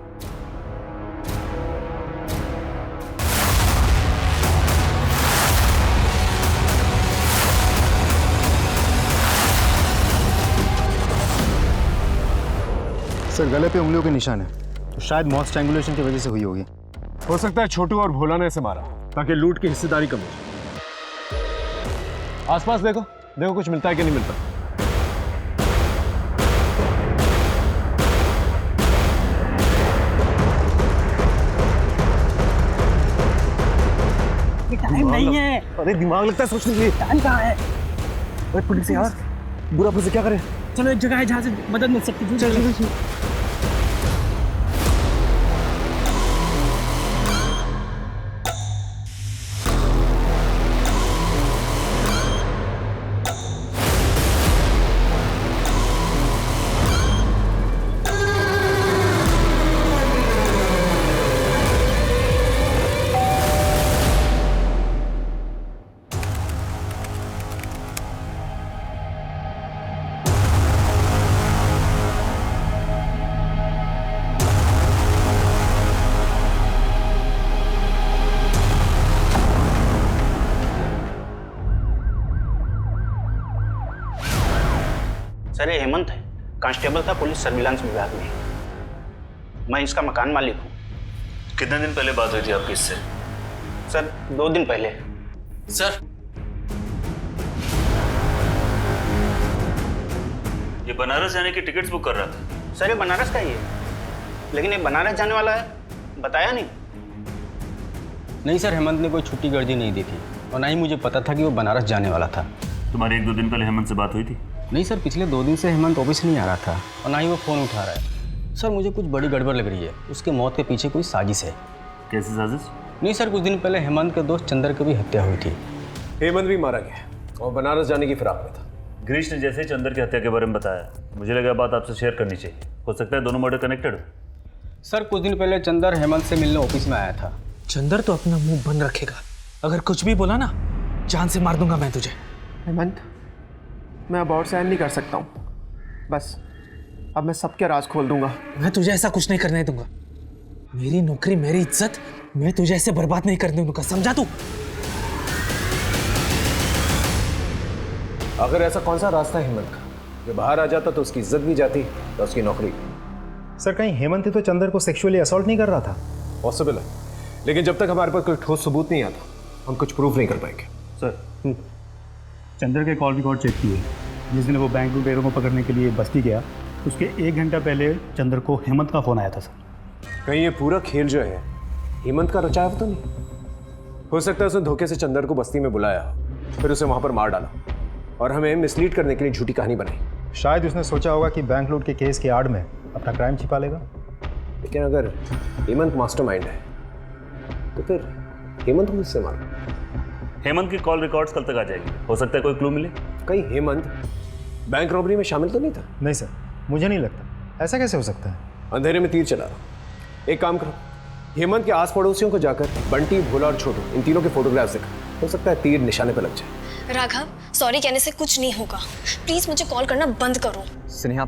[SPEAKER 11] सर, गले पे उंगलियों के निशान है, तो शायद मौत स्ट्रैंगुलेशन की वजह से हुई होगी।
[SPEAKER 13] हो सकता है छोटू और भोला ने इसे मारा ताकि लूट की हिस्सेदारी कम हो। आसपास देखो, देखो कुछ मिलता है कि नहीं मिलता।
[SPEAKER 17] टाइम नहीं है।
[SPEAKER 13] अरे दिमाग लगता है सोचने के लिए।
[SPEAKER 17] टाइम कहाँ है?
[SPEAKER 13] अरे पुलिस यार, बुरा पुलिस क्या करे?
[SPEAKER 17] चलो एक जगह है जहाँ से मदद मिल सकती है। चलो।
[SPEAKER 21] सर, ये हेमंत है, कांस्टेबल था पुलिस सर्विलांस विभाग में। मैं इसका मकान मालिक हूँ।
[SPEAKER 22] कितने दिन पहले बात हुई थी आपकी इससे?
[SPEAKER 21] सर, 2 दिन पहले।
[SPEAKER 22] सर, ये बनारस जाने की टिकट्स बुक कर रहा था।
[SPEAKER 21] सर, ये बनारस का ही है, लेकिन ये बनारस जाने वाला है बताया नहीं।
[SPEAKER 9] नहीं सर, हेमंत ने कोई छुट्टी गर्दी नहीं दी थी, और ना ही मुझे पता था कि वो बनारस जाने वाला था।
[SPEAKER 22] तुम्हारी 1-2 दिन पहले हेमंत से बात हुई थी?
[SPEAKER 9] नहीं सर, पिछले 2 दिन से हेमंत ऑफिस नहीं आ रहा था, और ना ही वो फ़ोन उठा रहा है। सर, मुझे कुछ बड़ी गड़बड़ लग रही है। उसके मौत के पीछे कोई साजिश है।
[SPEAKER 22] कैसी साजिश?
[SPEAKER 9] नहीं सर, कुछ दिन पहले हेमंत के दोस्त चंदर की भी हत्या हुई थी।
[SPEAKER 13] हेमंत भी मारा गया और बनारस जाने की फिराक में था।
[SPEAKER 22] गिरीश ने जैसे ही चंदर की हत्या के बारे में बताया, मुझे लगा बात आपसे शेयर करनी चाहिए। हो सकता है दोनों मर्डर कनेक्टेड हो।
[SPEAKER 9] सर, कुछ दिन पहले चंदर हेमंत से मिलने ऑफिस में आया था।
[SPEAKER 19] चंदर तो अपना मुंह बंद रखेगा, अगर कुछ भी बोला ना जान से मार दूंगा मैं तुझे।
[SPEAKER 23] हेमंत, मैं अब और सहन नहीं कर सकता हूँ। बस अब मैं सबके राज खोल दूंगा।
[SPEAKER 19] मैं तुझे ऐसा कुछ नहीं करने दूंगा। मेरी नौकरी, मेरी इज्जत, मैं तुझे ऐसे बर्बाद नहीं करने दूंगा, समझा तू?
[SPEAKER 13] अगर ऐसा कौन सा रास्ता है हेमंत का, जो बाहर आ जाता तो उसकी इज्जत भी जाती तो उसकी नौकरी।
[SPEAKER 11] सर, कहीं हेमंत ही तो चंदर को सेक्सुअली असॉल्ट नहीं कर रहा था?
[SPEAKER 13] पॉसिबल है, लेकिन जब तक हमारे पास कोई ठोस सबूत नहीं आता, हम कुछ प्रूफ नहीं कर पाएंगे।
[SPEAKER 14] सर, चंदर के कॉल रिकॉर्ड चेक किए। जिस दिन वो बैंक लुटेरों को पकड़ने के लिए बस्ती गया, उसके 1 घंटा पहले चंदर को हेमंत का फ़ोन आया था सर।
[SPEAKER 13] कहीं ये पूरा खेल जो है हेमंत का रचाया तो नहीं? हो सकता है उसने धोखे से चंदर को बस्ती में बुलाया, फिर उसे वहाँ पर मार डाला और हमें मिसलीड करने के लिए झूठी कहानी बनाई।
[SPEAKER 11] शायद उसने सोचा होगा कि बैंक लूट के केस की आड़ में अपना क्राइम छिपा लेगा।
[SPEAKER 13] लेकिन अगर हेमंत मास्टरमाइंड है तो फिर हेमंत को किससे मारा?
[SPEAKER 22] हेमंत की कॉल रिकॉर्ड्स कल तक आ जाएगी, हो सकता है कोई क्लू मिले।
[SPEAKER 13] कहीं हेमंत बैंक रॉबरी में शामिल तो नहीं था?
[SPEAKER 11] नहीं सर, मुझे नहीं लगता। ऐसा कैसे हो सकता है?
[SPEAKER 13] अंधेरे में तीर चला रहा। एक काम करो, हेमंत के आस पड़ोसियों को जाकर बंटी, भोला और छोटू, इन तीनों के फोटोग्राफ्स दिखा। हो सकता है तीर निशाने पर लग जाए।
[SPEAKER 3] राघव, सॉरी कहने से कुछ नहीं होगा। प्लीज मुझे कॉल करना बंद करो।
[SPEAKER 9] स्नेहा,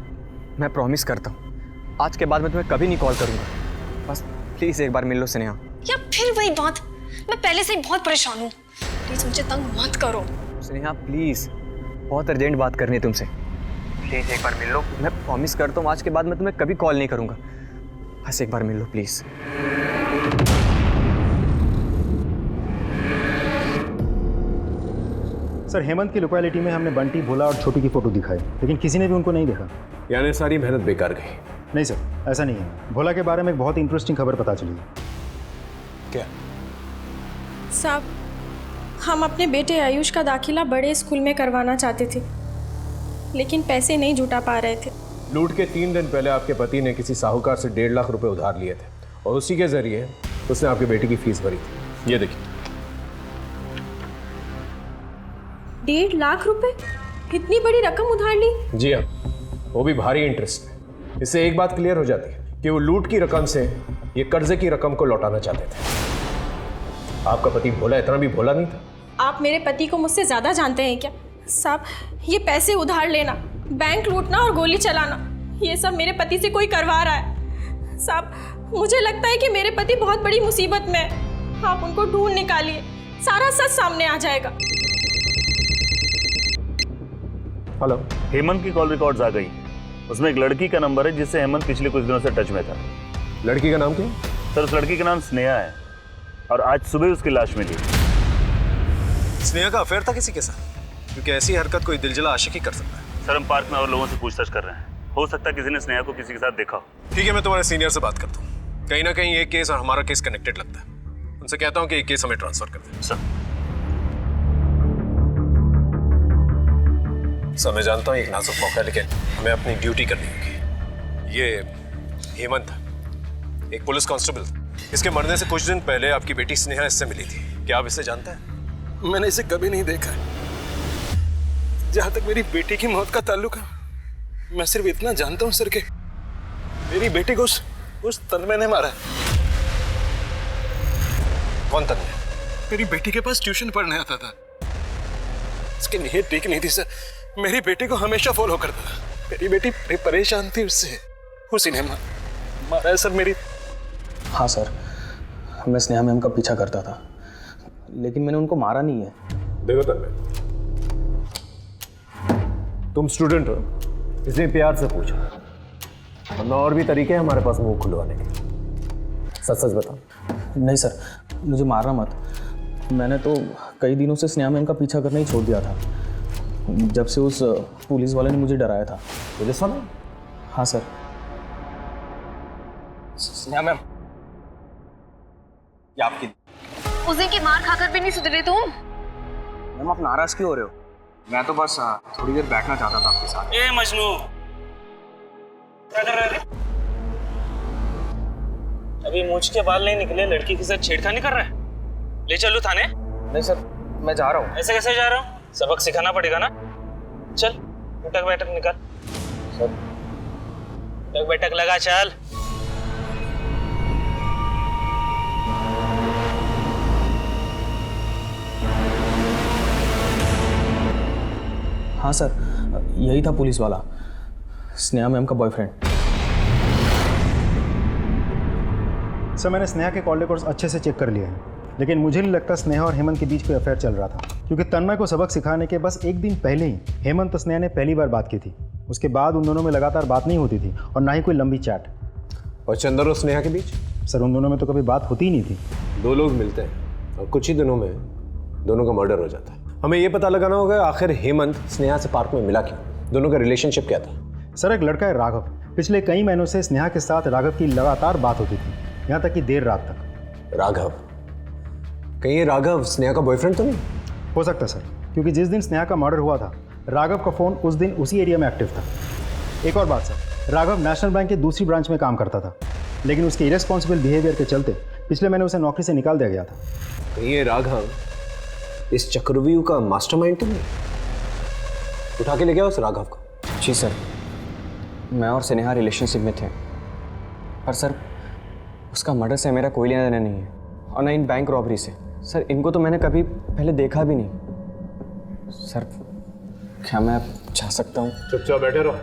[SPEAKER 9] मैं प्रॉमिस करता हूँ आज के बाद मैं तुम्हें कभी नहीं कॉल करूँगा। बस प्लीज़ एक बार मिल लो स्नेहा।
[SPEAKER 3] या फिर वही बात, मैं पहले से ही बहुत परेशान हूँ। प्लीज मुझे तंग मत करो।
[SPEAKER 9] स्नेहा प्लीज़, बहुत अर्जेंट बात करनी है तुमसे। प्लीज़ एक बार मिल लो। मैं प्रॉमिस करता हूँ आज के बाद मैं तुम्हें कभी कॉल नहीं करूँगा। बस एक बार मिल लो प्लीज़।
[SPEAKER 11] सर हेमंत की लोकेलिटी में हमने बंटी, भोला और छोटू की फोटो दिखाई, लेकिन किसी ने भी उनको नहीं देखा।
[SPEAKER 13] यानी सारी मेहनत बेकार गई?
[SPEAKER 11] नहीं सर, ऐसा नहीं है। भोला के बारे में एक बहुत इंटरेस्टिंग खबर पता चली है।
[SPEAKER 13] क्या?
[SPEAKER 7] साहब, हम अपने बेटे आयुष का दाखिला बड़े स्कूल में करवाना चाहते थे, लेकिन पैसे नहीं जुटा पा रहे थे।
[SPEAKER 13] लूट के 3 दिन पहले आपके पति ने किसी साहूकार से 1.5 लाख रुपए उधार लिए थे और उसी के जरिए उसने आपके बेटे की फीस भरी थी। ये देखिए।
[SPEAKER 7] 1.5 लाख रुपए? इतनी बड़ी रकम उधार ली?
[SPEAKER 13] जी हाँ, वो भी भारी इंटरेस्ट में। इससे एक बात क्लियर हो जाती है कि वो लूट की रकम से ये कर्जे की रकम को लौटाना चाहते थे। आपका पति भोला इतना भी भोला नहीं था।
[SPEAKER 7] आप मेरे पति को मुझसे ज़्यादा जानते हैं क्या? साहब, ये पैसे उधार लेना, बैंक लूटना और गोली चलाना, ये सब मेरे पति से कोई करवा रहा है। साहब, मुझे लगता है कि मेरे पति बहुत बड़ी मुसीबत में है। आप उनको ढूंढ निकालिए, सारा सच सामने आ जाएगा।
[SPEAKER 13] हेलो।
[SPEAKER 22] हेमंत की कॉल रिकॉर्ड्स आ गई। उसमें एक लड़की का नंबर है जिससे हेमंत पिछले कुछ दिनों से टच में था।
[SPEAKER 13] लड़की का नाम क्या?
[SPEAKER 22] सर, उस लड़की का नाम स्नेहा है और आज सुबह उसकी लाश मिली।
[SPEAKER 20] स्नेहा का अफेयर था किसी के साथ? क्योंकि ऐसी हरकत कोई दिलजला आशिक ही कर सकता है।
[SPEAKER 22] सर, हम पार्क में और लोगों से पूछताछ कर रहे हैं। हो सकता है किसी ने स्नेहा को किसी के साथ देखा हो।
[SPEAKER 20] ठीक है, मैं तुम्हारे सीनियर से बात करता हूँ। कहीं ना कहीं ये केस और हमारा केस कनेक्टेड लगता है। उनसे कहता हूँ कि ये केस हमें ट्रांसफर कर दें। सर, मैं जानता हूँ एक नाजुक मौका है, लेकिन हमें अपनी ड्यूटी करनी होगी। ये हेमंत एक पुलिस कांस्टेबल था। इसके मरने से कुछ दिन पहले आपकी बेटी स्नेहा इससे मिली थी। क्या आप इसे जानते हैं?
[SPEAKER 1] मैंने इसे कभी नहीं देखा है। जहां तक मेरी बेटी की मौत का ताल्लुक है, मैं सिर्फ इतना जानता हूं सर कि मेरी बेटी को उस तन्मय ने मारा है।
[SPEAKER 20] कौन तन्मय?
[SPEAKER 1] मेरी बेटी के पास ट्यूशन पढ़ने आता था। उसकी नीयत ठीक नहीं थी सर। मेरी बेटी को हमेशा फॉलो करता था। मेरी बेटी परेशान थी उससे, उसी ने मारा है सर मेरी।
[SPEAKER 8] हाँ सर, मैं स्नेहा मैम का पीछा करता था, लेकिन मैंने उनको मारा नहीं है।
[SPEAKER 13] देखो तन्मय, तुम स्टूडेंट हो इसलिए प्यार से पूछो, वरना और भी तरीके हैं हमारे पास मुंह खुलवाने के। सच सच बताओ।
[SPEAKER 8] नहीं सर, मुझे मारना मत। मैंने तो कई दिनों से स्नेहा मैम का पीछा करना ही छोड़ दिया था, जब से उस पुलिस वाले ने मुझे डराया था।
[SPEAKER 13] पुलिस वाला?
[SPEAKER 8] हाँ सर। स्नेहा मैम, ये आपकी।
[SPEAKER 3] उस दिन की मार खाकर भी नहीं सुधरे तुम?
[SPEAKER 8] मैम, आप नाराज क्यों हो रहे हो? मैं तो बस थोड़ी देर बैठना चाहता था आपके साथ।
[SPEAKER 19] ए मजनू, क्या कर रहे थे? अभी मूंछ के बाल नहीं निकले, लड़की के साथ छेड़खानी कर रहा है? ले चलो थाने।
[SPEAKER 8] नहीं सर, मैं जा रहा हूँ।
[SPEAKER 19] ऐसे कैसे जा रहा हूँ? सबक सिखाना पड़ेगा ना। चल, उठक बैठक निकाल।
[SPEAKER 8] सर,
[SPEAKER 19] उठक बैठक लगा, चल।
[SPEAKER 8] हाँ सर, यही था पुलिस वाला, स्नेहा मैम का बॉयफ्रेंड।
[SPEAKER 11] सर, मैंने स्नेहा के कॉल रिकॉर्ड्स अच्छे से चेक कर लिए हैं, लेकिन मुझे नहीं लगता स्नेहा और हेमंत के बीच कोई अफेयर चल रहा था, क्योंकि तन्मय को सबक सिखाने के बस एक दिन पहले ही हेमंत और स्नेहा ने पहली बार बात की थी। उसके बाद उन दोनों में लगातार बात नहीं होती थी और ना ही कोई लंबी चैट।
[SPEAKER 13] और चंदर और स्नेहा के बीच?
[SPEAKER 11] सर, उन दोनों में तो कभी बात होती ही नहीं थी।
[SPEAKER 13] 2 लोग मिलते हैं और कुछ ही दिनों में दोनों का मर्डर हो जाता है। हमें यह पता लगाना होगा आखिर हेमंत स्नेहा से पार्क में मिला क्यों, दोनों का रिलेशनशिप क्या था।
[SPEAKER 11] सर, एक लड़का है राघव, पिछले कई महीनों से स्नेहा के साथ राघव की लगातार बात होती थी, यहाँ तक कि देर रात तक।
[SPEAKER 13] राघव? कहीं ये राघव स्नेहा का बॉयफ्रेंड तो नहीं?
[SPEAKER 11] हो सकता सर, क्योंकि जिस दिन स्नेहा का मर्डर हुआ था, राघव का फ़ोन उस दिन उसी एरिया में एक्टिव था। एक और बात सर, राघव नेशनल बैंक के दूसरी ब्रांच में काम करता था, लेकिन उसके इरेस्पॉन्सिबल बिहेवियर के चलते पिछले महीने उसे नौकरी से निकाल दिया गया था।
[SPEAKER 13] कहीं ये राघव इस चक्रव्यूह का मास्टरमाइंड तो नहीं? उठा के ले गया उस राघव को?
[SPEAKER 8] जी सर, मैं और स्नेहा रिलेशनशिप में थे, पर सर उसका मर्डर से मेरा कोई लेना देना नहीं है, और ना इन बैंक रॉबरी से। सर, इनको तो मैंने कभी पहले देखा भी नहीं। सर, क्या मैं जा सकता हूँ?
[SPEAKER 13] चुपचाप बैठे रहो,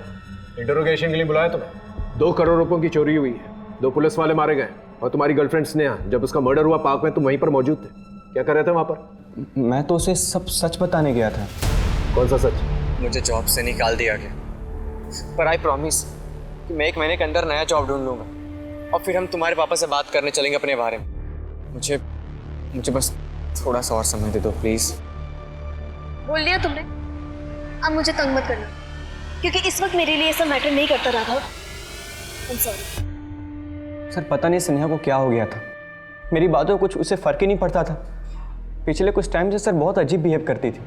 [SPEAKER 13] इंटरोगेशन के लिए बुलाया तुम्हें। 2 करोड़ रुपयों की चोरी हुई है, 2 पुलिस वाले मारे गए, और तुम्हारी गर्लफ्रेंड स्नेहा, जब उसका मर्डर हुआ पार्क में तुम वहीं पर मौजूद थे। क्या कर रहे थे वहाँ पर?
[SPEAKER 8] मैं तो उसे सब सच बताने गया था।
[SPEAKER 13] कौन सा सच?
[SPEAKER 8] मुझे जॉब से निकाल दिया गया, पर आई प्रॉमिस कि मैं 1 महीने के अंदर नया जॉब ढूंढ लूँगा, और फिर हम तुम्हारे पापा से बात करने चलेंगे अपने बारे में। मुझे बस थोड़ा सा और समय दे दो प्लीज़।
[SPEAKER 3] बोल लिया तुमने, अब मुझे तंग मत करना, क्योंकि इस वक्त मेरे लिए ये सब मैटर नहीं करता राघव। I'm sorry।
[SPEAKER 8] सर पता नहीं स्नेहा को क्या हो गया था, मेरी बातों को कुछ उसे फर्क ही नहीं पड़ता था। पिछले कुछ टाइम से सर बहुत अजीब बिहेव करती थी।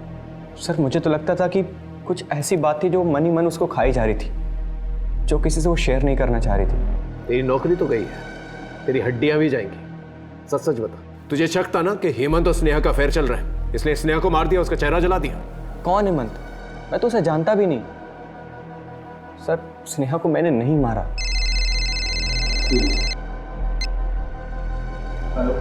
[SPEAKER 8] सर मुझे तो लगता था कि कुछ ऐसी बात थी जो मन ही मन उसको खाई जा रही थी, जो किसी से वो शेयर नहीं करना चाह रही थी।
[SPEAKER 20] तेरी नौकरी तो गई है, तेरी हड्डियां भी जाएंगी। सच सच बता, तुझे शक था ना कि हेमंत और स्नेहा का अफेयर चल रहा है, इसलिए स्नेहा को मार दिया, उसका चेहरा जला दिया।
[SPEAKER 8] कौन हेमंत? मैं तो उसे जानता भी नहीं। सर स्नेहा को मैंने नहीं मारा।
[SPEAKER 11] हेलो।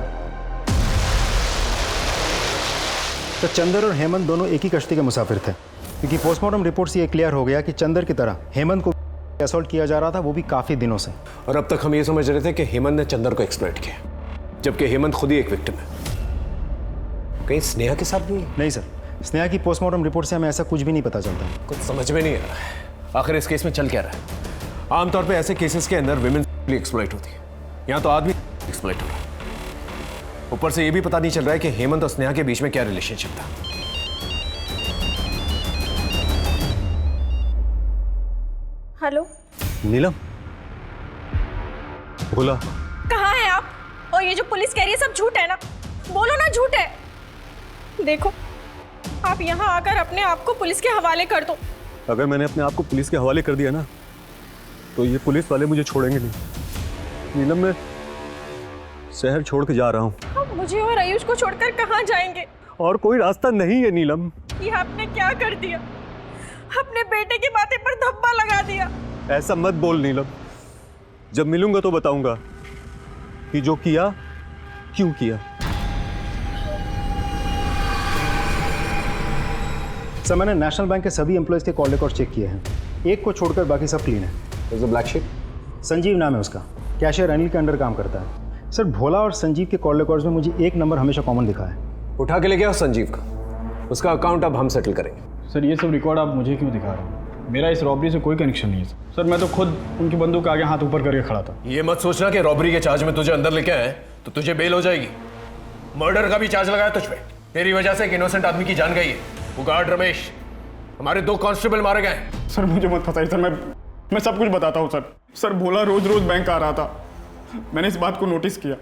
[SPEAKER 11] तो चंदर और हेमंत दोनों एक ही कश्ती के मुसाफिर थे, क्योंकि पोस्टमार्टम रिपोर्ट से ये क्लियर हो गया कि चंदर की तरह हेमंत को असॉल्ट किया जा रहा था, वो भी काफी दिनों से।
[SPEAKER 20] और अब तक हम ये समझ रहे थे कि हेमंत ने चंदर को एक्सप्लॉइट किया, जबकि हेमंत खुद ही एक विक्टिम है। कहीं स्नेहा के साथ भी?
[SPEAKER 11] नहीं सर, स्नेहा की पोस्टमार्टम रिपोर्ट से हमें ऐसा कुछ भी नहीं पता चलता।
[SPEAKER 20] कुछ समझ में नहीं आ रहा है, आखिर इस केस में चल क्या रहा है? आमतौर पे ऐसे केसेस के अंदर विमेन एक्सप्लॉइट होती है, यहाँ तो आदमी एक्सप्लॉइट हो रहा है। ऊपर से ये भी पता नहीं चल रहा है कि हेमंत और स्नेहा के बीच में क्या रिलेशनशिप था।
[SPEAKER 7] हेलो
[SPEAKER 18] नीलम, बोला
[SPEAKER 7] कहाँ हैं आप? और ये जो पुलिस कह रही है सब झूठ है ना? बोलो ना झूठ है। देखो आप यहाँ आकर अपने आप को पुलिस के हवाले कर दो।
[SPEAKER 18] अगर मैंने अपने आप को पुलिस के हवाले कर दिया ना, तो ये पुलिस वाले मुझे छोड़ेंगे नहीं। नीलम, मैं शहर छोड़ के जा रहा हूँ।
[SPEAKER 7] आप मुझे और आयुष को छोड़कर कहाँ जाएंगे?
[SPEAKER 18] और कोई रास्ता नहीं है नीलम।
[SPEAKER 7] ये आपने क्या कर दिया? अपने बेटे की बातें पर धब्बा लगा दिया।
[SPEAKER 18] ऐसा मत बोल नीलम, जब मिलूंगा तो बताऊंगा कि जो किया क्यों किया।
[SPEAKER 11] सर मैंने नेशनल बैंक के सभी एम्प्लॉयज के कॉल रिकॉर्ड चेक किए हैं, एक को छोड़कर बाकी सब क्लीन है।
[SPEAKER 20] Black sheep?
[SPEAKER 11] संजीव नाम है उसका, कैशियर अनिल के अंडर काम करता है। सर भोला और संजीव के कॉल रिकॉर्ड्स में मुझे एक नंबर हमेशा कॉमन दिखा है।
[SPEAKER 20] उठा के ले गया संजीव का, उसका अकाउंट अब हम सेटल करेंगे।
[SPEAKER 14] सर ये सब रिकॉर्ड आप मुझे क्यों दिखा रहे हैं? मेरा इस रॉबरी से कोई कनेक्शन नहीं है सर। मैं तो खुद उनकी बंदूक आगे हाथ ऊपर करके खड़ा था।
[SPEAKER 20] ये मत सोचना कि रॉबरी के चार्ज में तुझे अंदर लेके आए तो तुझे बेल हो जाएगी। मर्डर का भी चार्ज लगाया तुझ पे, तेरी वजह से एक इनोसेंट आदमी की जान गई है। वो गार्ड रमेश, हमारे 2 कांस्टेबल मारे गए।
[SPEAKER 14] सर मुझे मत फंसाइए सर, मैं सब कुछ बताता हूँ सर। सर भोला रोज रोज बैंक आ रहा था, मैंने इस बात को नोटिस किया।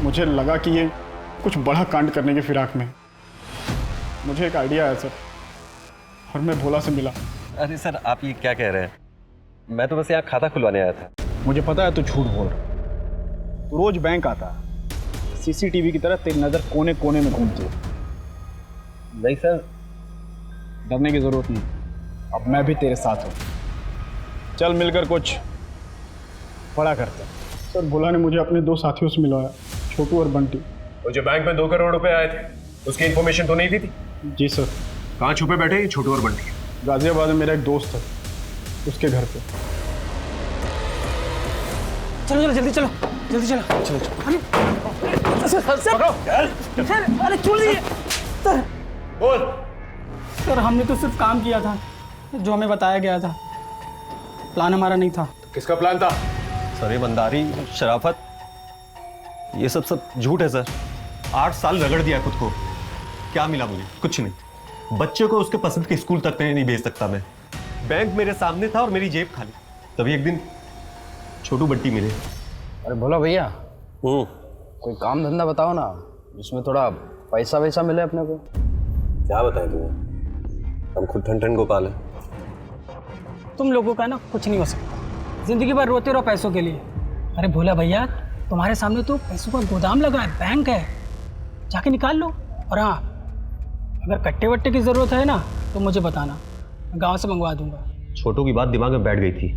[SPEAKER 14] मुझे लगा कि ये कुछ बड़ा कांड करने की फिराक में। मुझे एक आइडिया आया सर, और मैं भोला से मिला।
[SPEAKER 18] अरे सर आप ये क्या कह रहे हैं? मैं तो बस यहाँ खाता खुलवाने आया था।
[SPEAKER 14] मुझे पता है तू झूठ बोल रहा, तू रोज बैंक आता, सीसीटीवी की तरह तेरी नजर कोने कोने में घूमती है।
[SPEAKER 18] नहीं सर,
[SPEAKER 14] डरने की जरूरत नहीं, अब मैं भी तेरे साथ हूँ। चल मिलकर कुछ बड़ा करते हैं। सर भोला ने मुझे अपने 2 साथियों से मिलवाया, छोटू और बंटी।
[SPEAKER 20] वो जो बैंक में 2 करोड़ रुपए आए थे, उसकी इंफॉर्मेशन तो नहीं दी थी?
[SPEAKER 14] जी सर।
[SPEAKER 20] कहाँ छुपे बैठे हैं छोटू और बंटी?
[SPEAKER 14] गाजियाबाद में मेरा एक दोस्त है, उसके घर पे।
[SPEAKER 6] चलो चलो जल्दी चलो, जल्दी चलो चलो सर अरे जल्दी सर।
[SPEAKER 20] बोल।
[SPEAKER 17] सर हमने तो सिर्फ काम किया था जो हमें बताया गया था, प्लान हमारा नहीं था।
[SPEAKER 20] किसका प्लान था?
[SPEAKER 18] सर ईमानदारी, शराफत, ये सब झूठ है सर। 8 साल रगड़ दिया खुद को, क्या मिला मुझे? कुछ नहीं। बच्चे को उसके पसंद के स्कूल तक नहीं भेज सकता मैं। बैंक मेरे सामने था और मेरी जेब खाली। तभी एक दिन छोटू बंटी मिले।
[SPEAKER 16] अरे भोला भैया, कोई काम धंधा बताओ ना जिसमें थोड़ा पैसा वैसा मिले अपने को।
[SPEAKER 20] क्या बताएं तुम्हें, हम खुद ठन गोपाल है।
[SPEAKER 17] तुम लोगों का ना कुछ नहीं हो सकता, जिंदगी भर रोते रहो पैसों के लिए। अरे भोला भैया, तुम्हारे सामने तो पैसों का गोदाम लगा है, बैंक है, जाके निकाल लो। और हाँ, अगर कट्टे वट्टे की जरूरत है ना तो मुझे बताना, मैं गांव से मंगवा दूंगा।
[SPEAKER 18] छोटू की बात दिमाग में बैठ गई थी,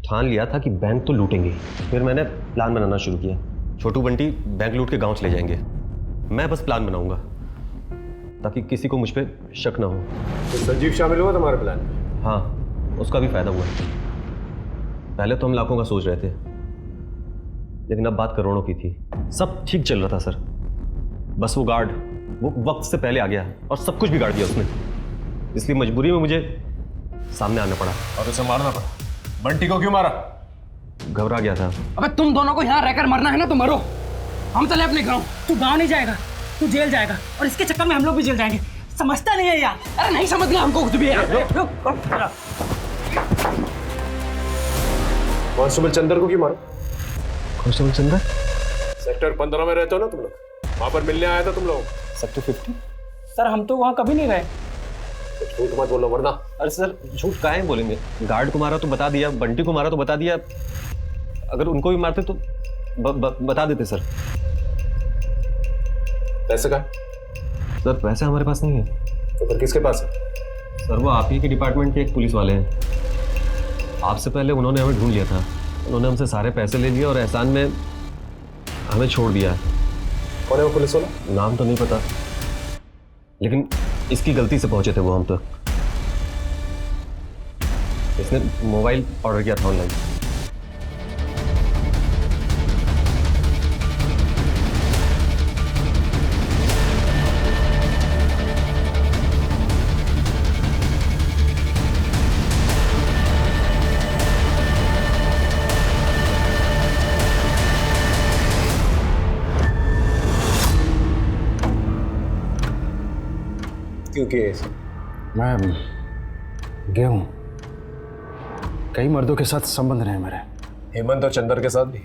[SPEAKER 18] ठान लिया था कि बैंक तो लूटेंगे। फिर मैंने प्लान बनाना शुरू किया। छोटू बंटी बैंक लूट के गांव चले जाएंगे, मैं बस प्लान बनाऊंगा ताकि किसी को मुझ पर शक ना हो।
[SPEAKER 20] तो संजीव शामिल हुआ तुम्हारे प्लान में?
[SPEAKER 18] हाँ, उसका भी फायदा हुआ। पहले तो हम लाखों का सोच रहे थे, लेकिन अब बात करोड़ों की थी। सब ठीक चल रहा था सर, बस वो गार्ड वो वक्त से पहले आ गया और सब कुछ बिगाड़ दिया उसने। इसलिए मजबूरी में मुझे सामने आना पड़ा
[SPEAKER 20] और उसे मारना पड़ा। बंटी को क्यों मारा?
[SPEAKER 18] घबरा गया था।
[SPEAKER 17] अबे तुम दोनों को यहाँ रहकर मरना है ना तो मरो, हम चले अपने गांव। तू गांव नहीं जाएगा, तू जेल जाएगा, और इसके चक्कर में हम लोग भी जेल जाएंगे। समझता नहीं है यार। अरे नहीं समझ गया हमको कुछ भी यार।
[SPEAKER 20] कांस्टेबल चंदर को क्यों मारो?
[SPEAKER 2] कांस्टेबल चंदर?
[SPEAKER 20] सेक्टर 15 में रहते हो ना तुम लोग? वहां पर मिलने आया था तुम लोग?
[SPEAKER 2] सेक्टर 50?
[SPEAKER 17] सर हम तो वहाँ कभी नहीं रहे।
[SPEAKER 20] झूठ मत बोलो वरना।
[SPEAKER 18] अरे सर झूठ काहे बोलेंगे? गार्ड को मारा तो बता दिया, बंटी को मारा तो बता दिया, अगर उनको भी मारते तो बता देते सर।
[SPEAKER 20] पैसे का?
[SPEAKER 18] सर पैसे हमारे पास नहीं है।
[SPEAKER 20] तो फिर किसके पास है?
[SPEAKER 18] सर वो आप ही के डिपार्टमेंट के एक पुलिस वाले हैं। आपसे पहले उन्होंने हमें ढूंढ लिया था, उन्होंने हमसे सारे पैसे ले लिए और एहसान में हमें छोड़ दिया।
[SPEAKER 20] कौन है वो पुलिस वाला?
[SPEAKER 18] नाम तो नहीं पता, लेकिन इसकी गलती से पहुंचे थे वो हम तक। इसने मोबाइल ऑर्डर किया था ऑनलाइन।
[SPEAKER 20] क्योंकि
[SPEAKER 2] मैं गया हूँ, कई मर्दों के साथ संबंध रहे मेरे।
[SPEAKER 20] हेमंत और चंदर के साथ भी?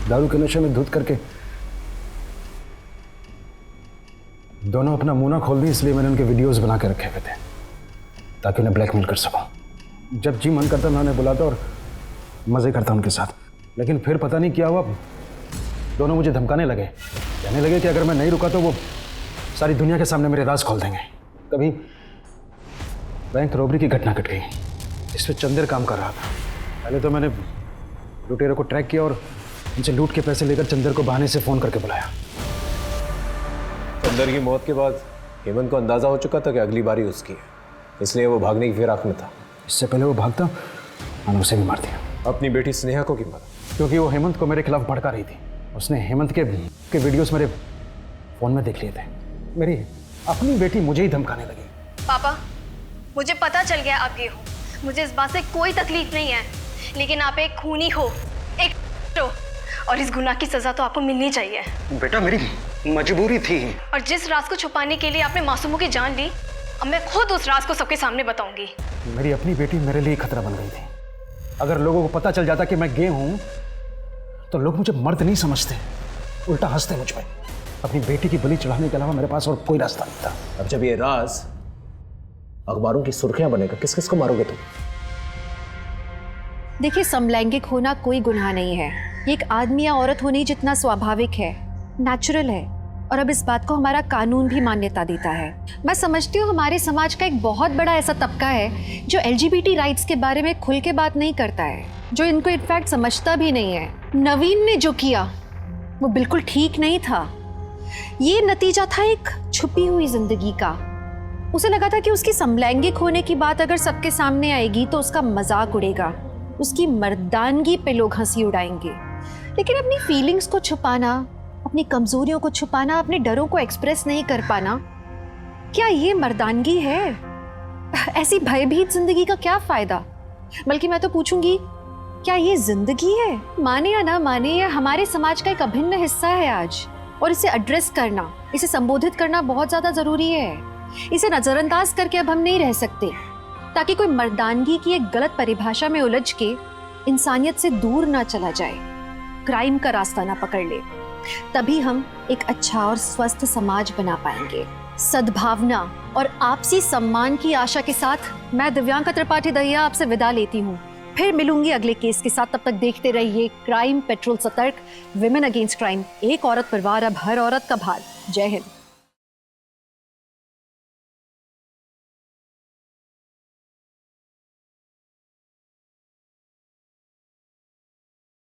[SPEAKER 2] दारू के नशे में धुत करके दोनों अपना मुंह ना खोल दी, इसलिए मैंने उनके वीडियोस बना के रखे हुए थे ताकि उन्हें ब्लैकमेल कर सकूं। जब जी मन करता मैं उन्हें बुलाता और मजे करता उनके साथ। लेकिन फिर पता नहीं क्या हुआ, दोनों मुझे धमकाने लगे, कहने लगे कि अगर मैं नहीं रुका तो वो सारी दुनिया के सामने मेरे राज खोल देंगे। कभी बैंक रॉबरी की घटना घट गई, इस पर चंदर काम कर रहा था। पहले तो मैंने लुटेरों को ट्रैक किया और उनसे लूट के पैसे लेकर चंदर को बहाने से फोन करके बुलाया।
[SPEAKER 20] चंदर की मौत के बाद हेमंत को अंदाजा हो चुका था कि अगली बारी उसकी है, इसलिए वो भागने की फिराक में था।
[SPEAKER 2] इससे पहले वो भागता, मैंने उसे भी मार दिया।
[SPEAKER 20] अपनी बेटी स्नेहा को क्यों मारा?
[SPEAKER 2] क्योंकि वो हेमंत को मेरे खिलाफ भड़का रही थी। उसने हेमंत के वीडियोस मेरे फोन में देख लिए थे। मेरी अपनी बेटी मुझे ही धमकाने लगी।
[SPEAKER 3] पापा, मुझे पता चल गया आप ये हो, मुझे इस बात से कोई तकलीफ नहीं है, लेकिन आप एक खूनी हो, एक हो, और इस गुनाह की सजा तो आपको मिलनी चाहिए।
[SPEAKER 2] बेटा मेरी मजबूरी थी।
[SPEAKER 3] और जिस राज को छुपाने के लिए आपने मासूमों की जान ली, अब मैं खुद उस राज को सबके सामने बताऊंगी।
[SPEAKER 2] मेरी अपनी बेटी मेरे लिए खतरा बन गई थी। अगर लोगों को पता चल जाता कि मैं गे हूं तो लोग मुझे मर्द नहीं समझते, उल्टा हंसते मुझ पर। अपनी बेटी की बलि चढ़ाने के अलावा मेरे पास और कोई रास्ता नहीं था।
[SPEAKER 20] अब जब ये राज अखबारों की सुर्खियां बनेगा, किस किस को मारोगे तुम?
[SPEAKER 4] देखिए, समलैंगिक होना कोई गुनाह नहीं है। ये एक आदमी या औरत होने जितना स्वाभाविक है, नेचुरल है। और अब इस बात को हमारा कानून भी मान्यता देता है। मैं समझती हूँ हमारे समाज का एक बहुत बड़ा ऐसा तबका है जो LGBT राइट्स के बारे में खुल के बात नहीं करता है, जो इनको इनफैक्ट समझता भी नहीं है। नवीन ने जो किया वो बिल्कुल ठीक नहीं था। ये नतीजा था एक छुपी हुई जिंदगी का। उसे लगा था कि उसकी समलैंगिक होने की बात अगर सबके सामने आएगी तो उसका मजाक उड़ेगा, उसकी मर्दानगी पे लोग हंसी उड़ाएंगे। लेकिन अपनी फीलिंग्स को छुपाना, अपनी कमजोरियों को छुपाना, अपने डरों को एक्सप्रेस नहीं कर पाना, क्या ये मर्दानगी है? ऐसी भयभीत जिंदगी का क्या फायदा? बल्कि मैं तो पूछूंगी, क्या ये जिंदगी है? माने या ना माने, यह हमारे समाज का एक अभिन्न हिस्सा है आज, और इसे एड्रेस करना, इसे संबोधित करना बहुत ज्यादा जरूरी है। इसे नजरअंदाज करके अब हम नहीं रह सकते, ताकि कोई मर्दानगी की एक गलत परिभाषा में उलझ के इंसानियत से दूर ना चला जाए, क्राइम का रास्ता ना पकड़ ले। तभी हम एक अच्छा और स्वस्थ समाज बना पाएंगे। सद्भावना और आपसी सम्मान की आशा के साथ मैं दिव्यांका त्रिपाठी दहिया आपसे विदा लेती हूँ। फिर मिलूंगी अगले केस के साथ। तब तक देखते रहिए क्राइम पेट्रोल सतर्क, विमेन अगेंस्ट क्राइम, एक औरत पर वार अब हर औरत का भार। जय हिंद।